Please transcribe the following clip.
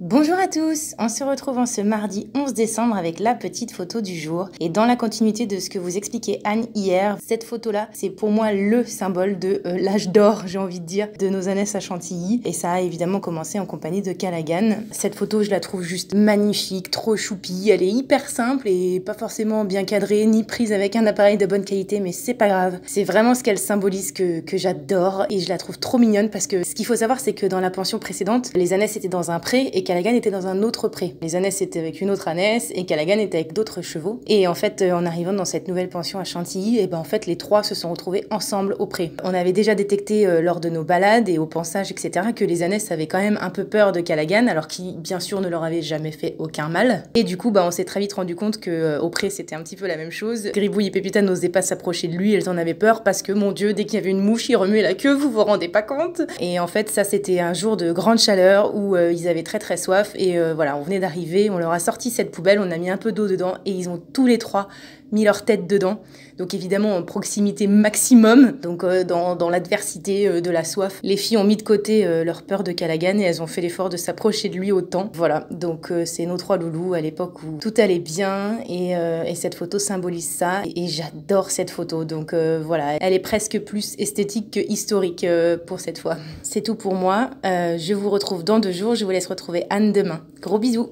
Bonjour à tous, on se retrouve en ce mardi 11 décembre avec la petite photo du jour. Et dans la continuité de ce que vous expliquait Anne hier, cette photo-là, c'est pour moi le symbole de l'âge d'or, j'ai envie de dire, de nos années à Chantilly. Et ça a évidemment commencé en compagnie de Callaghan. Cette photo, je la trouve juste magnifique, trop choupie. Elle est hyper simple et pas forcément bien cadrée, ni prise avec un appareil de bonne qualité, mais c'est pas grave. C'est vraiment ce qu'elle symbolise que j'adore et je la trouve trop mignonne parce que ce qu'il faut savoir, c'est que dans la pension précédente, les ânesses étaient dans un pré et Callaghan était dans un autre pré. Les ânesses étaient avec une autre ânesse et Callaghan était avec d'autres chevaux. Et en fait, en arrivant dans cette nouvelle pension à Chantilly, et ben en fait, les trois se sont retrouvés ensemble au pré. On avait déjà détecté lors de nos balades et au pansage, etc., que les ânesses avaient quand même un peu peur de Callaghan, alors qu'il, bien sûr, ne leur avait jamais fait aucun mal. Et du coup, bah, on s'est très vite rendu compte que au pré, c'était un petit peu la même chose. Gribouille et Pépita n'osaient pas s'approcher de lui, elles en avaient peur parce que, mon Dieu, dès qu'il y avait une mouche, il remuait la queue, vous vous rendez pas compte? Et en fait, ça, c'était un jour de grande chaleur où ils avaient très très soif et voilà, on venait d'arriver, on leur a sorti cette poubelle, on a mis un peu d'eau dedans et ils ont tous les trois mis leur tête dedans. Donc évidemment en proximité maximum, donc dans l'adversité de la soif. Les filles ont mis de côté leur peur de Callaghan et elles ont fait l'effort de s'approcher de lui autant. Voilà, donc c'est nos trois loulous à l'époque où tout allait bien et cette photo symbolise ça. Et j'adore cette photo, donc voilà, elle est presque plus esthétique que historique pour cette fois. C'est tout pour moi, je vous retrouve dans 2 jours, je vous laisse retrouver Anne demain. Gros bisous!